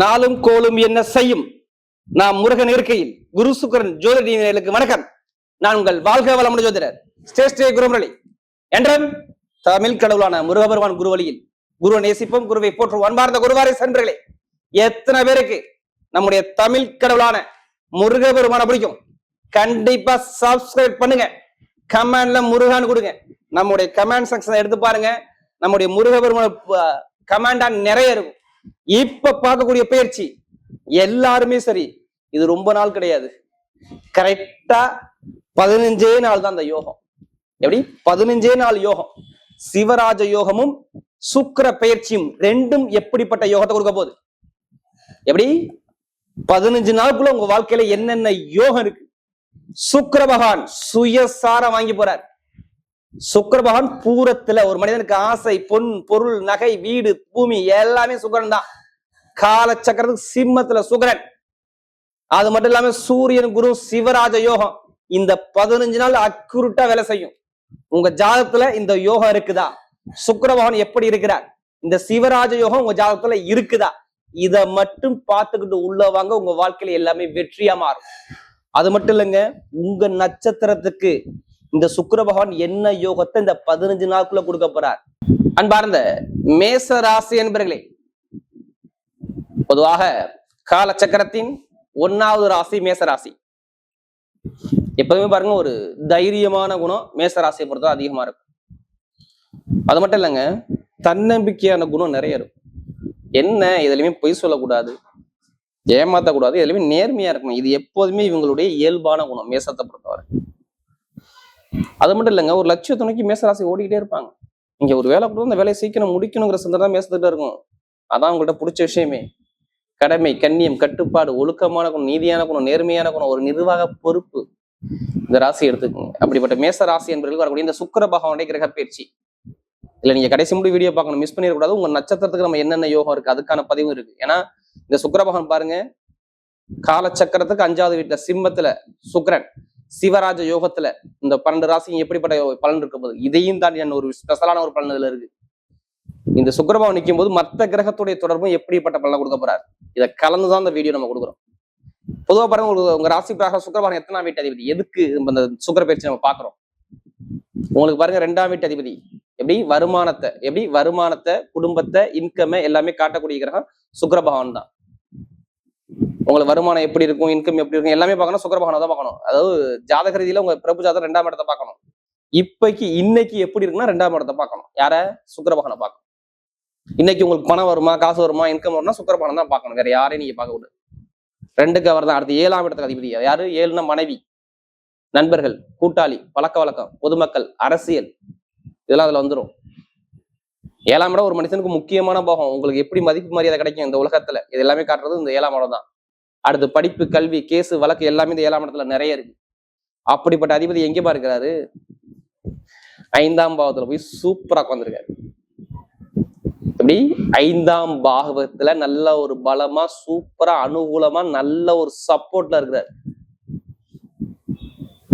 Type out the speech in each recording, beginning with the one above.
நாளும் கோளும் என்ன செய்யும்? நாம் முருகன் இருக்கையில் குரு சுக்கரன் ஜோதிடர்களுக்கு வணக்கம். நான் உங்கள் வாழ்க வளமுடன் ஜோதிடர் ஸ்ரீ குருமுரளி. என்றும் தமிழ் கடவுளான முருகபெருமான் குரு வழியில் குருவை நேசிப்போம், குருவை போற்றுவோம். அன்பார்ந்த குருவாரை சென்றர்களே, எத்தனை பேருக்கு நம்முடைய தமிழ் கடவுளான முருகபெருமான பிடிக்கும்? கண்டிப்பா சப்ஸ்கிரைப் பண்ணுங்க, கமெண்ட்ல முருகான்னு கொடுங்க. நம்முடைய கமெண்ட் செக்ஷன் எடுத்து பாருங்க, நம்முடைய முருகபெருமான கமெண்டா நிறைய இருக்கும். இப்ப பார்க்கக்கூடிய பயிற்சி எல்லாருமே சரி, இது ரொம்ப நாள் கிடையாது, கரெக்டா 15 நாள் தான் அந்த யோகம். எப்படி 15 நாள் யோகம்? சிவராஜ யோகமும் சுக்கிர பயிற்சியும் ரெண்டும் எப்படிப்பட்ட யோகத்தை கொடுக்க போகுது? எப்படி 15 நாளுக்குள்ள உங்க வாழ்க்கையில என்னென்ன யோகம் இருக்கு? சுக்கிர பகவான் சுயசாரம் வாங்கி போறார். சுக்கிர பகவான் பூரத்துல ஒரு மனிதனுக்கு ஆசை, பொன், பொருள், நகை, வீடு, பூமி எல்லாமே சுக்கிரன் தான். கால சக்கரத்துக்கு சிம்மத்துல சுக்கிரன். அது மட்டும் இல்லாம சூரியன், குரு, சிவராஜ யோகம் இந்த 15 நாள் அக்குருட்டா வேலை செய்யும். உங்க ஜாதகத்துல இந்த யோகம் இருக்குதா? சுக்கிர பகவான் எப்படி இருக்கிறார்? இந்த சிவராஜ யோகம் உங்க ஜாதகத்துல இருக்குதா? இத மட்டும் பார்த்துக்கிட்டு உள்ளவாங்க, உங்க வாழ்க்கையில எல்லாமே வெற்றியா மாறும். அது மட்டும் இல்லைங்க, உங்க நட்சத்திரத்துக்கு இந்த சுக்கிர பகவான் என்ன யோகத்தை இந்த 15 நாளுக்குள்ள கொடுக்க போறார்? அன்பார்ந்த மேச ராசி என்பர்களே, பொதுவாக கால சக்கரத்தின் 1வது ராசி மேச ராசி. எப்பவுமே பாருங்க, ஒரு தைரியமான குணம் மேச ராசியை பொறுத்த அதிகமா இருக்கும். அது மட்டும் இல்லைங்க, தன்னம்பிக்கையான குணம் நிறைய இருக்கும். என்ன, இதுலயுமே பொய் சொல்லக்கூடாது, ஏமாத்தக்கூடாது, இதுலயுமே நேர்மையா இருக்கணும். இது எப்போதுமே இவங்களுடைய இயல்பான குணம் மேசத்தை பொறுத்தவரை. அது மட்டும் இல்லைங்க, ஒரு லட்சியத்தை நோக்கி மேசராசி ஓடிக்கிட்டே இருப்பாங்க. இங்க ஒரு வேலை கொடுத்து அந்த வேலையை சீக்கிரம் முடிக்கணுங்கிற சிந்தனை தான் மேசத்துக்கிட்ட இருக்கும். அதான் உங்கள்கிட்ட பிடிச்ச விஷயமே. கடமை, கண்ணியம், கட்டுப்பாடு, ஒழுக்கமான குணம், நீதியான குணம், நேர்மையான குணம், ஒரு நிர்வாக பொறுப்பு, இந்த ராசி எடுத்துக்கோங்க. அப்படிப்பட்ட மேச ராசி என்பவர்களுக்கு வரக்கூடிய இந்த சுக்கிர பகவானுடைய கிரக பயிற்சி இல்ல, நீங்க கடைசி முடி வீடியோ பார்க்கணும், மிஸ் பண்ணிடக்கூடாது. உங்க நட்சத்திரத்துக்கு நம்ம என்னென்ன யோகம் இருக்கு அதுக்கான பதிவும் இருக்கு. ஏன்னா இந்த சுக்கிர பகவான் பாருங்க, கால சக்கரத்துக்கு 5வது வீட்டுல சிம்மத்துல சுக்கிரன், சிவராஜ யோகத்துல இந்த 12 ராசியும் எப்படிப்பட்ட பலன் இருக்க போது, இதையும் தாண்டி ஒரு ஸ்பெஷலான ஒரு பலன் இதுல இருக்கு. இந்த சுக்கிரபாவம் நிற்கும் போது மற்ற கிரகத்துடைய தொடர்பும் எப்படிப்பட்ட பலனை கொடுக்க போறாரு, இதை கலந்துதான் இந்த வீடியோ நம்ம கொடுக்குறோம். பொதுவா பாருங்க, உங்க ராசி பிரகாரம் சுக்கிரபாவன் எத்தனாம் வீட்டு அதிபதி? எதுக்கு இந்த சுக்கிர பயிற்சி நம்ம பாக்குறோம்? உங்களுக்கு பாருங்க, 2ஆம் வீட்டு அதிபதி. எப்படி வருமானத்தை, குடும்பத்தை, இன்கம் எல்லாமே காட்டக்கூடிய கிரகம் சுக்கிர பகவான் தான். உங்களுக்கு வருமானம் எப்படி இருக்கும், இன்கம் எப்படி இருக்கும் எல்லாமே பார்க்கணும், சுக்கிர பகவானை தான் பார்க்கணும். அதாவது ஜாதக ரீதியில உங்க பிரபு ஜாதகம் 2ஆம் இடத்தை பார்க்கணும். இன்னைக்கு எப்படி இருக்குன்னா 2ஆம் இடத்தை பார்க்கணும். யார? சுக்கிர பகவானை பார்க்கணும். இன்னைக்கு உங்களுக்கு பணம் வருமா, காசு வருமா, இன்கம் வருமா, சுக்கிர பகவான் தான் பார்க்கணும். வேற யாரையும் நீங்க பார்க்க கூடாது. 2க்கு அவர் தான். அடுத்து 7ஆம் இடத்துக்கு அதிபதி யாரு? 7னா மனைவி, நண்பர்கள், கூட்டாளி, பழக்க வழக்கம், பொதுமக்கள், அரசியல், இதெல்லாம் அதுல வந்துடும். 7ஆம் இடம் ஒரு மனுஷனுக்கு முக்கியமான பாகம். உங்களுக்கு எப்படி மதிப்பு மரியாதை கிடைக்கும் இந்த உலகத்துல, இது எல்லாமே காட்டுறது இந்த 7ஆம் இடம் தான். அடுத்து படிப்பு, கல்வி, கேசு, வழக்கு எல்லாமே இந்த 7ஆம் இடத்துல நிறைய இருக்கு. அப்படிப்பட்ட அதிபதி எங்கே இருக்கிறாரு? 5ஆம் பாவத்துல போய் சூப்பரா உட்காந்துருக்காரு. எப்படி 5ஆம் பாகவத்துல நல்ல ஒரு பலமா, சூப்பரா, அனுகூலமா, நல்ல ஒரு சப்போர்ட்ல இருக்கிறாரு.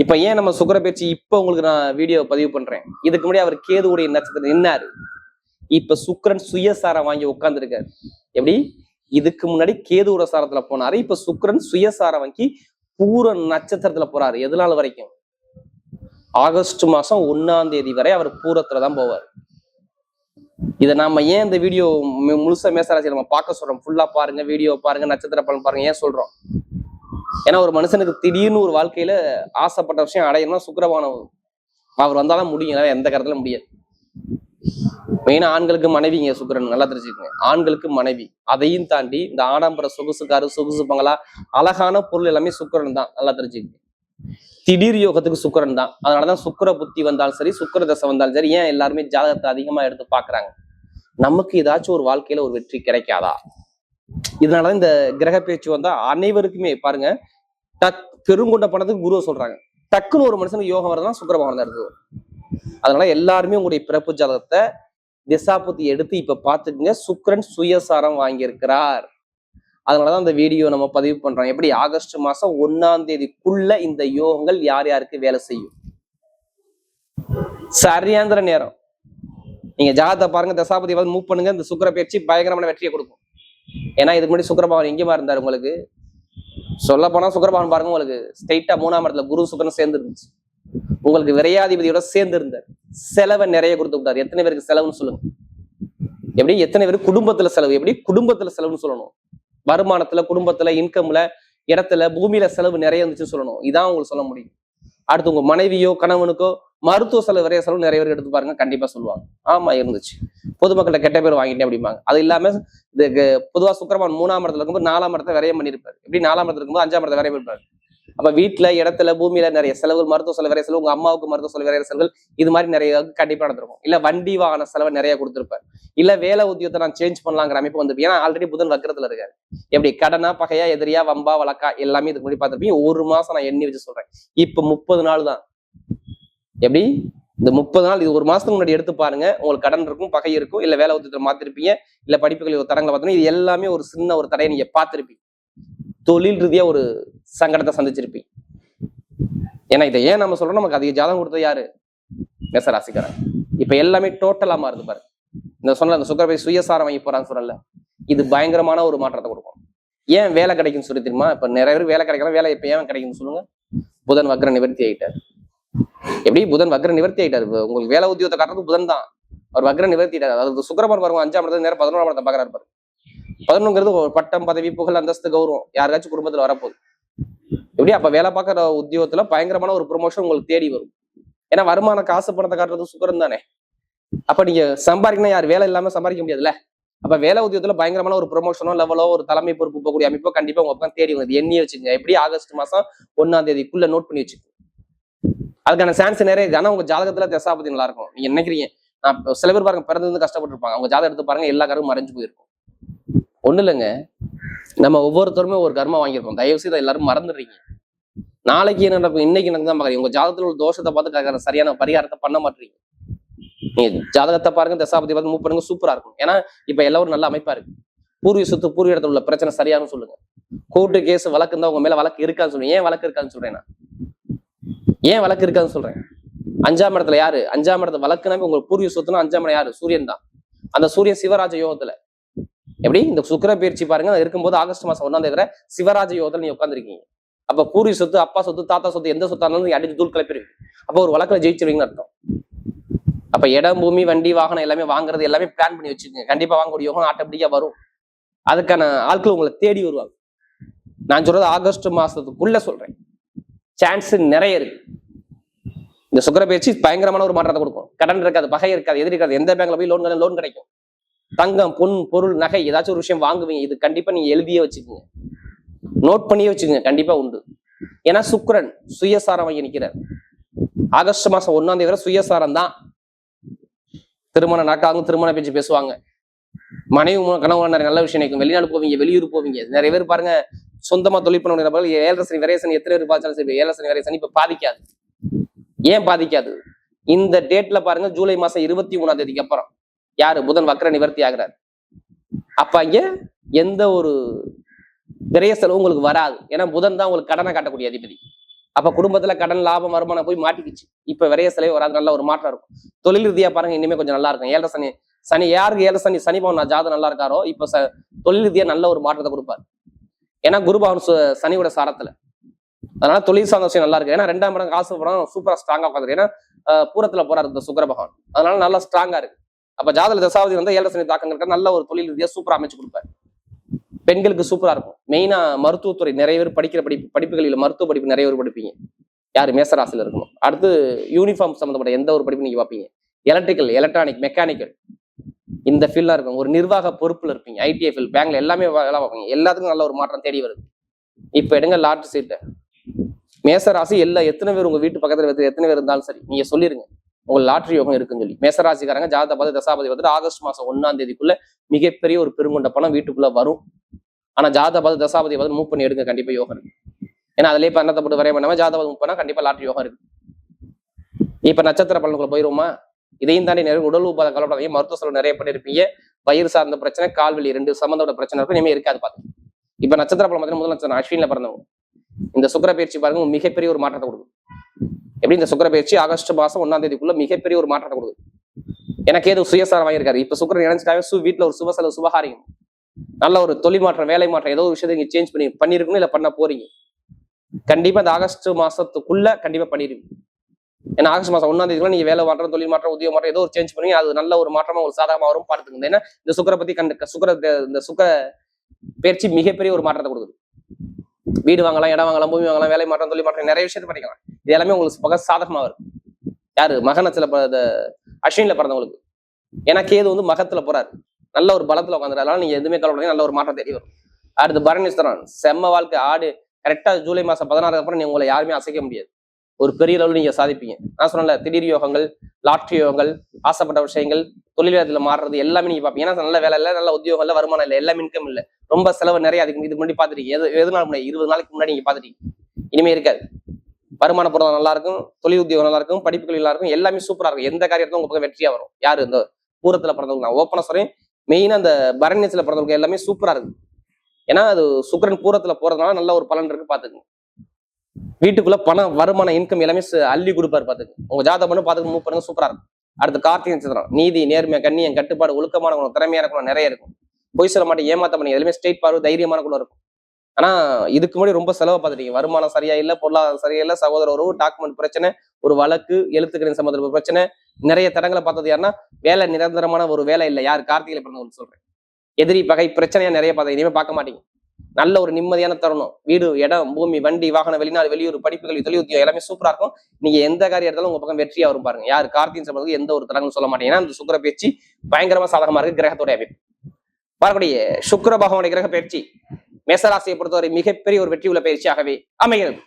இப்ப ஏன் நம்ம சுக்கிர பயிற்சி இப்ப உங்களுக்கு நான் வீடியோ பதிவு பண்றேன்? இதுக்கு முன்னாடி அவர் கேதுவுடைய நட்சத்திரம் நின்னாரு. இப்ப சுக்கிரன் சுயசாரம் வாங்கி உட்கார்ந்து இருக்காரு. எப்படி? இதுக்கு முன்னாடி கேதுவோட சாரத்துல போனாரு, இப்ப சுக்கிரன் சுயசாரம் வாங்கி பூர நட்சத்திரத்துல போறாரு. எது நாள் வரைக்கும்? ஆகஸ்ட் மாசம் 1ஆம் தேதி வரை அவர் பூரத்துலதான் போவார். இதை நாம ஏன் இந்த வீடியோ முழுசா மேசராசி நம்ம பார்க்க சொல்றோம்? ஃபுல்லா பாருங்க, வீடியோ பாருங்க, நட்சத்திர பலன் பாருங்க. ஏன் சொல்றோம்? ஏன்னா ஒரு மனுஷனுக்கு திடீர்னு ஒரு வாழ்க்கையில ஆசைப்பட்ட விஷயம் அடையணும்னா சுக்கிரபாவன் அவர் வந்தாலும் முடியும், எந்த கருத்துல முடியாது. மெயினா ஆண்களுக்கு மனைவிங்க சுக்கிரன், நல்லா தெரிஞ்சுக்கோங்க. ஆண்களுக்கு மனைவி. அதையும் தாண்டி இந்த ஆடம்பர சொகுசு காரு, சொகுசு பங்களா, அழகான பொருள் எல்லாமே சுக்கிரன் தான், நல்லா தெரிஞ்சுக்கோங்க. திடீர் யோகத்துக்கு சுக்கிரன் தான். அதனாலதான் சுக்கிர புத்தி வந்தாலும் சரி, சுக்கிர தசை வந்தாலும் சரி, ஏன் எல்லாருமே ஜாதகத்தை அதிகமா எடுத்து பாக்குறாங்க? நமக்கு ஏதாச்சும் ஒரு வாழ்க்கையில ஒரு வெற்றி கிடைக்காதா? இதனாலதான் இந்த கிரக பேச்சு வந்தா அனைவருக்குமே பாருங்க, பெருங்கொண்ட பணத்துக்கு குருவை சொல்றாங்க. டக்குன்னு ஒரு மனுஷனுக்கு யோகம் வரதான் சுக்கிர பகவான் தான் இருக்கு. அதனால எல்லாருமே உங்களுடைய பிறப்பு ஜாதகத்தை திசாபுத்தி எடுத்து இப்ப பாத்துக்குங்க. சுக்கிரன் சுயசாரம் வாங்கியிருக்கிறார். அதனாலதான் இந்த வீடியோ நம்ம பதிவு பண்றோம். எப்படி ஆகஸ்ட் மாசம் 1ஆம் தேதிக்குள்ள இந்த யோகங்கள் யார் யாருக்கு வேலை செய்யும்? சரியாந்திர நேரம். நீங்க ஜாதகத்தை பாருங்க, தசாபதி மூவ் பண்ணுங்க, இந்த சுக்கிர பயிற்சி பயங்கரமான வெற்றியை கொடுக்கும். ஏன்னா இதுக்கு முன்னாடி சுக்கிரபகவான் எங்கேயுமா இருந்தார் உங்களுக்கு? சொல்ல போனா சுக்கிரபகவான் பாருங்க உங்களுக்கு ஸ்ட்ரெயிட்டா 3ஆம் இடத்துல குரு சுக்கிரன் சேர்ந்து இருந்துச்சு. உங்களுக்கு விரையாதிபதியோட சேர்ந்து இருந்தார். செலவை நிறைய கொடுத்து விட்டார். எத்தனை பேருக்கு செலவுன்னு சொல்லுங்க. எப்படி எத்தனை பேருக்கு குடும்பத்துல செலவு? எப்படி குடும்பத்துல செலவுன்னு சொல்லணும். வருமானத்துல, குடும்பத்துல, இன்கம்ல, இடத்துல, பூமியில செலவு நிறைய இருந்துச்சுன்னு சொல்லணும். இதான் உங்களுக்கு சொல்ல முடியும். அடுத்து உங்க மனைவியோ கணவனுக்கோ மருத்துவ செலவு நிறைய செலவு நிறைய பேர் எடுத்து பாருங்க, கண்டிப்பா சொல்லுவாங்க ஆமா இருந்துச்சு, பொதுமக்களை கெட்ட பேர் வாங்கிட்டேன் அப்படிம்பாங்க. அது இல்லாம இதுக்கு பொதுவா சுக்கிரவான் 3ஆம் இடத்துல இருக்கும்போது 4ஆம் இடத்துல விரயம் பண்ணிருப்பாரு. எப்படி 4ஆம் இடத்துல இருக்கும்போது 5ஆம் இடத்துல விரயம் பண்ணிருப்பாரு. அப்ப வீட்டுல, இடத்துல, பூமியில நிறைய செலவு, மருத்துவ செலவு நிறைய செலவு, உங்க அம்மாவுக்கு மருத்துவ செலவு நிறைய செலவுகள் இது மாதிரி நிறைய கண்டிப்பா நடந்திருக்கும். இல்ல வண்டி வாகன செலவை நிறைய கொடுத்திருப்பாரு. இல்ல வேலை உத்தியோகத்தை நான் சேஞ்ச் பண்ணலாங்கிற அமைப்பு வந்து, ஏன்னா ஆல்ரெடி புதன் வக்கரத்துல இருக்காரு. எப்படி கடனா, பகையா, எதிரியா, வம்பா, வழக்கா எல்லாமே இதுக்கு முன்னாடி பார்த்திருப்பீங்க. ஒரு மாசம் நான் எண்ணி வச்சு சொல்றேன். இப்ப 30 நாள் தான். எப்படி இந்த 30 நாள், இது ஒரு மாசத்துக்கு முன்னாடி எடுத்து பாருங்க. உங்களுக்கு கடன் இருக்கும், பகை இருக்கும், இல்ல வேலை உத்தியத்தை மாத்திருப்பீங்க, இல்ல படிப்புகளில் ஒரு தரங்களை பார்த்தோன்னா இது எல்லாமே ஒரு சின்ன ஒரு தடையை நீங்க பார்த்திருப்பீங்க. தொழில் ரீதியா ஒரு சங்கடத்தை சந்திச்சிருப்பீங்க. ஏன்னா இதை ஏன் நம்ம சொல்றோம், நமக்கு அதிக ஜாதகம் கொடுத்தது யாரு? மேசராசிக்காரன். இப்ப எல்லாமே டோட்டலா மாறுது பாரு. இந்த சொன்ன அந்த சுக்கிர போய் சுயசாரம் வாங்கி போறான்னு சொல்லல, இது பயங்கரமான ஒரு மாற்றத்தை கொடுக்கும். ஏன் வேலை கிடைக்கும்னு சொல்லி தெரியுமா? இப்ப நிறைய பேர் வேலை கிடைக்கலாம், வேலை இப்ப ஏன் கிடைக்கும்னு சொல்லுங்க. புதன் வக்ர நிவர்த்தி ஆயிட்டார். எப்படி புதன் வக்ர நிவர்த்தி ஆயிட்டாரு. உங்களுக்கு வேலை உத்தியோகத்தை காட்டுறது புதன் தான். அவர் வக்ர நிவர்த்தி ஆயிட்டாரு. அதாவது சுக்கிரவான் பாருங்க 5ஆம் இடத்துல நேரம் 11ஆம் இடத்தை பாக்குறாரு பாரு. 11ங்கிறது ஒரு பட்டம், பதவி, புகழ், அந்தஸ்து, கௌரவம் யாருக்காச்சும் குடும்பத்துல வரப்போகுது. எப்படி அப்ப வேலை பார்க்குற உத்தியோகத்துல பயங்கரமான ஒரு ப்ரொமோஷன் உங்களுக்கு தேடி வரும். ஏன்னா வருமான காசு பணத்தை காட்டுறது சுக்கிரன் தானே. அப்ப நீங்க சம்பாதிக்கணும், யார் வேலை இல்லாம சம்பாதிக்க முடியாதுல்ல. அப்ப வேலை உத்தியோகத்துல பயங்கரமான ஒரு ப்ரொமோஷனோ, லெவலோ, ஒரு தலைமை பொறுப்பு போகக்கூடிய அமைப்போ கண்டிப்பா உங்க பக்கம் தேடி வருது. எண்ணியே வச்சுக்கோங்க. எப்படி ஆகஸ்ட் மாசம் 1ஆம் தேதிக்குள்ள நோட் பண்ணி வச்சுக்கோங்க. அதுக்கான சான்ஸ் நிறைய இருக்கு. ஆனா உங்க ஜாதகத்துல தசாபதி நல்லா இருக்கும். நீங்க நினைக்கிறீங்க, நான் சில பேர் பாருங்க பிறந்து கஷ்டப்பட்டு இருப்பாங்க. அவங்க ஜாதகம் எடுத்து பாருங்க, எல்லா கருவும் மறைஞ்சு போயிருக்கும். ஒண்ணு இல்லைங்க, நம்ம ஒவ்வொருத்தருமே ஒரு கர்மா வாங்கியிருப்போம். தயவு செய்து எல்லாரும் மறந்துடுறீங்க. நாளைக்கு என்ன நடக்கும், இன்னைக்கு எனக்கு தான் பாக்குறீங்க. உங்க ஜாதகத்துல ஒரு தோஷத்தை பார்த்து சரியான பரிகாரத்தை பண்ண மாட்டீங்க. நீங்க ஜாதகத்தை பாருங்க, தசாபதி பார்த்து மூவ் பண்ணுங்க, சூப்பரா இருக்கும். ஏன்னா இப்ப எல்லாரும் நல்ல அமைப்பா இருக்கு. பூர்வீக சொத்து, பூர்வீக இடத்துல உள்ள பிரச்சனை சரியானு சொல்லுங்க. கோர்ட்டு கேஸ் வழக்கு இருந்தா உங்க மேல வழக்கு இருக்கான்னு சொல்லுங்க. ஏன் வழக்கு இருக்கான்னு சொல்றேன் நான். ஏன் வழக்கு இருக்கான்னு சொல்றேன். 5ஆம் இடத்துல யாரு? 5ஆம் இடத்துல வழக்குனாவே உங்களுக்கு பூர்வீக சொத்துனா 5ஆம் இடம் யாரு? சூரியன் தான். அந்த சூரியன் சிவராஜ யோகத்துல. எப்படி இந்த சுக்கிர பயிற்சி பாருங்க இருக்கும்போது ஆகஸ்ட் மாசம் 1ஆம் தேதி சிவராஜ யோகத்துல நீங்க உட்காந்துருக்கீங்க. அப்ப பூர்வீக சொத்து, அப்பா சொத்து, தாத்தா சொத்து, எந்த சொத்தா இருந்தாலும் நீங்க அடிச்சு தூள் கிளப்பிடுவீங்க. அப்ப ஒரு வழக்குல ஜெயிச்சிருவீங்கன்னு அர்த்தம். அப்ப இடம், பூமி, வண்டி, வாகனம் எல்லாமே வாங்குறது எல்லாமே பிளான் பண்ணி வச்சுக்கோங்க. கண்டிப்பா வாங்கக்கூடிய யோகம் ஆட்டோமேட்டிக்கா வரும். அதுக்கான ஆட்கள் உங்களை தேடி வருவாங்க. நான் சொல்றது ஆகஸ்ட் மாசத்துக்குள்ள சொல்றேன். சான்ஸ் நிறைய இருக்கு. இந்த சுக்கிர பயிற்சி பயங்கரமான ஒரு மாற்றத்தை கொடுக்கும். கடன் இருக்காது, பகை இருக்காது, எதிரி இருக்காது. எந்த பேங்க்ல போய் லோன் கிடைக்கும். தங்கம், பொன், பொருள், நகை ஏதாச்சும் ஒரு விஷயம் வாங்குவீங்க. இது கண்டிப்பா நீங்க எழுதியே வச்சுக்கோங்க, நோட் பண்ணியே வச்சுக்கோங்க. கண்டிப்பா உண்டு. ஏன்னா சுக்கிரன் சுயசாரம் வாங்கி நிற்கிறார். ஆகஸ்ட் மாசம் 1ஆம் தேதி வரை சுயசாரம் தான். திருமணம் நடக்காங்க, திருமண பேச்சு பேசுவாங்க. மனைவி கணவன் நிறைய நல்ல விஷயம் நினைக்கும். வெளிநாடு போவீங்க, வெளியூர் போவீங்க. நிறைய பேர் பாருங்க சொந்தமா தொழில் பண்ண நபர்கள் 7.5 சனி, விரைய சனி எத்தனை பேர் பார்த்தாலும் சரி 7.5 சனி, விரைய சனி இப்ப பாதிக்காது. ஏன் பாதிக்காது? இந்த டேட்ல பாருங்க, ஜூலை மாசம் 23ஆம் தேதிக்கு அப்புறம் யாரு? புதன் வக்ர நிவர்த்தி ஆகிறார். அப்ப அங்க எந்த ஒரு விரைய செலவு உங்களுக்கு வராது. ஏன்னா புதன் தான் உங்களுக்கு கடனை காட்டக்கூடிய அதிபதி. அப்ப குடும்பத்துல கடன், லாபம், வருமானம் போய் மாட்டிக்கிச்சு. இப்ப விரைய செலவு வராது. நல்ல ஒரு மாற்றம் இருக்கும். தொழில் ரீதியா பாருங்க, இனிமே கொஞ்சம் நல்லா இருக்கும். 7.5 சனி, சனி யாருக்கு 7.5 சனி பவன் ஜாதகம் நல்லா இருக்காரோ இப்ப தொழில் ரீதியா நல்ல ஒரு மாற்றத்தை கொடுப்பாரு. ஏன்னா குருபவன் சனியோட சாரத்துல. அதனால தொழில் சார்ந்த விஷயம் நல்லா இருக்கு. ஏன்னா 2ஆம் இடம் காசு படம் சூப்பரா ஸ்ட்ராங்கா உட்காந்து. ஏன்னா பூரத்துல போறாரு இந்த சுக்கிர பகவான். அதனால நல்லா ஸ்ட்ராங்கா இருக்கு. அப்ப ஜாதக தசாவதி வந்து 7.5 சனி தாக்கங்கள் நல்ல ஒரு தொழில் ரீதியா சூப்பரா அமைச்சு கொடுப்பாரு. பெண்களுக்கு சூப்பரா இருக்கும். மெயினா மருத்துவத்துறை நிறைய பேர் படிக்கிற படிப்புகளில் மருத்துவ படிப்பு நிறைய பேர் படிப்பீங்க. யாரு? மேசராசில இருக்கணும். அடுத்து யூனிஃபார்ம் சம்பந்தப்பட்ட எந்த ஒரு படிப்பு நீங்க பார்ப்பீங்க. எலக்ட்ரிக்கல், எலக்ட்ரானிக், மெக்கானிக்கல் இந்த ஃபீல்டா இருக்கும். ஒரு நிர்வாக பொறுப்புல இருப்பீங்க. ஐடிஐ ஃபீல்ட், பேங்க்ல எல்லாமே வேலை பார்ப்பீங்க. எல்லாத்துக்கும் நல்ல ஒரு மாற்றம் தேடி வருது. இப்ப எடுங்க லாட்ரி சீட்டை. மேசராசி எத்தனை பேர் உங்க வீட்டு பக்கத்துல எத்தனை பேர் இருந்தாலும் சரி நீங்க சொல்லிருங்க உங்களுக்கு லாட்ரி யோகம் இருக்குன்னு சொல்லி. மேசராசிக்காரங்க ஜாதகபதி தசாபதி வந்துட்டு ஆகஸ்ட் மாசம் 1ஆம் தேதிக்குள்ள மிகப்பெரிய ஒரு பெருங்கொண்ட பணம் வீட்டுக்குள்ள வரும். ஆனா ஜாதகபதி தசாபதி வந்து மூவ் பண்ணி எடுங்க, கண்டிப்பா யோகம் இருக்கு. ஏன்னா அதுலயே பண்ணத்தை போட்டு வரைய பண்ணாம ஜாதகபதி மூவ் பண்ணா கண்டிப்பா லாட்ரி யோகம் இருக்கு. இப்ப நட்சத்திர பலனுக்குள்ள போயிருவோமா? இதையும் தாண்டி நிறைய உடல் உபாத கலப்படாதீங்க. மருத்துவ செலவு நிறைய பண்ணிருப்பீங்க. வயிறு சார்ந்த பிரச்சனை, கால்வெளி 2 சம்பந்தோட பிரச்சனை இருக்கும். இனிமே இருக்காது பாத்து. இப்ப நட்சத்திர பலம் பார்த்தீங்கன்னா முதல் நட்சத்திரம் அஸ்வின்ல பிறந்தவங்க. இந்த சுக்கிர பயிற்சி பாருங்க மிகப்பெரிய ஒரு மாற்றத்தை கொடுக்கும். எப்படி இந்த சுக்கிர பயிற்சி ஆகஸ்ட் மாசம் 1ஆம் தேதிக்குள்ள மிகப்பெரிய ஒரு மாற்றத்தை கொடுக்கும். எனக்கு ஏதோ சுயசாரம் வாங்கியிருக்காரு. இப்ப சுக்கிரன் நினைச்சிட்டாவே வீட்டுல ஒரு சுப செலவு, சுபகாரியம். நல்ல ஒரு தொழில் மாற்றம், வேலை மாற்றம், ஏதோ ஒரு விஷயத்தை நீங்க சேஞ்ச் பண்ணிருக்கணும், இல்ல பண்ண போறீங்க. கண்டிப்பா இந்த ஆகஸ்ட் மாசத்துக்குள்ள கண்டிப்பா பண்ணிருவீங்க. ஏன்னா ஆகஸ்ட் மாசம் 1ஆம் தேதிக்குள்ள நீங்க வேலை மாற்றம், தொழில் மாற்றம், உத்தியோக மாற்றம் ஏதோ ஒரு சேஞ்ச் பண்ணி அது நல்ல ஒரு மாற்றமா ஒரு சாதகமா வரும் பார்த்துக்கங்க. ஏன்னா இந்த சுக்கரை பத்தி இந்த சுக்கர பயிற்சி மிகப்பெரிய ஒரு மாற்றத்தை கொடுக்குது. வீடு வாங்கலாம், இடம் வாங்கலாம், பூமி வாங்கலாம், வேலை மாற்றம், தொழில் மாற்றம், நிறைய விஷயத்தை பண்ணிக்கலாம். இது எல்லாமே உங்களுக்கு பக சாதகமா வரும். யாரு மகனத்துல அஸ்வினில பிறந்தவங்களுக்கு. ஏன்னா கேது வந்து மகத்துல போறாரு, நல்ல ஒரு பலத்துல உட்காந்துறாரு. நீங்க எதுவுமே கவலைப்படாதீங்க, நல்ல ஒரு மாற்றம் தெரிய வரும். அடுத்து பரணிஸ்தரன் செம்ம வாழ்க்கை ஆடு. கரெக்டா ஜூலை மாசம் 16 அப்புறம் நீங்க உங்களை யாருமே அசைக்க முடியாது. ஒரு பெரிய அளவில் நீங்க சாதிப்பீங்க. நான் சொன்னல, திடீர் யோகங்கள், லாட்ரி யோகங்கள், ஆசைப்பட்ட விஷயங்கள், தொழில் மாறுறது எல்லாமே நீங்க பாப்பீங்க. ஏன்னா நல்ல வேலை இல்லை, நல்ல உத்தியோகம் இல்லை, வருமானம் இல்லை, எல்லாமே இன்கம் இல்லை, ரொம்ப செலவு நிறைய. அதுக்கு இதுக்கு முன்னாடி பாத்துட்டீங்க. எது நாள் முன்னாடி 20 நாளைக்கு முன்னாடி நீங்க பாத்துட்டீங்க. இனிமே இருக்காது. வருமான பொருளாதாரம் நல்லா இருக்கும், தொழில் உத்தியோகம் நல்லா இருக்கும், படிப்புகள் நல்லா இருக்கும், எல்லாமே சூப்பரா இருக்கும். எந்த காரியத்தும் உங்க பக்கம் வெற்றியா வரும். யாரு இந்த பூரத்துல பிறந்தவங்க, நான் ஓப்பனா சொல்றேன். மெயினா அந்த பரண்யத்துல பிறந்தவங்க எல்லாமே சூப்பரா இருக்கு. ஏன்னா அது சுக்கிரன் பூரத்துல போறதுனால நல்ல ஒரு பலன் இருக்கு. பாத்துக்கங்க. வீட்டுக்குள்ள பணம், வருமானம், இன்கம் எல்லாமே அள்ளி கொடுப்பாரு. பாத்துக்கு உங்க ஜாதகம் பண்ணி பாத்துக்கு மூவ் பண்ணுங்க, சூப்பரா இருக்கும். அடுத்து கார்த்திகை நட்சத்திரம். நீதி, நேர்மை, கண்ணியம், கட்டுப்பாடு, ஒழுக்கமான குணம், திறமையான குணம் நிறைய இருக்கும். பொய் சொல்ல மாட்டேன், ஏமாத்த மாட்டீங்க, எதுவுமே ஸ்ட்ரெயிட் பார்வை, தைரியமான குணம் இருக்கும். ஆனா இதுக்கு முன்னாடி ரொம்ப செலவு பார்த்துட்டீங்க. வருமானம் சரியா இல்ல, பொருளாதாரம் சரியா இல்ல, சகோதர உறவு, டாக்குமெண்ட் பிரச்சனை, ஒரு வழக்கு, எழுத்துக்களின் சம்பந்த பிரச்சனை, நிறைய தடங்களை பார்த்தது. யாருன்னா வேலை, நிரந்தரமான ஒரு வேலை இல்லை. யார் கார்த்திகையில பிறந்தவங்க சொல்றேன். எதிரி, பகை, பிரச்சனையா நிறைய பார்த்தா இனிமே பார்க்க மாட்டீங்க. நல்ல ஒரு நிம்மதியான தருணம். வீடு, இடம், பூமி, வண்டி, வாகனம், வெளிநாடு, வெளியூர், படிப்புகள், தொழில் உத்தியோகம் எல்லாமே சூப்பரா இருக்கும். நீங்க எந்த காரியம் எடுத்தாலும் உங்க பக்கம் வெற்றியா வரும். பாருங்க, யாரு கார்த்திகை சம்பந்தத்துக்கு எந்த ஒரு தடங்களும் சொல்ல மாட்டீங்க. ஏன்னா அந்த சுக்கிர பயிற்சி பயங்கரமா சாதகமா இருக்கு. கிரகத்தோட அமைப்பு வரக்கூடிய சுக்கிர பகவானுடைய கிரக பயிற்சி மேசராசியை பொறுத்தவரை மிகப்பெரிய ஒரு வெற்றி உள்ள பயிற்சியாகவே அமைகிறது.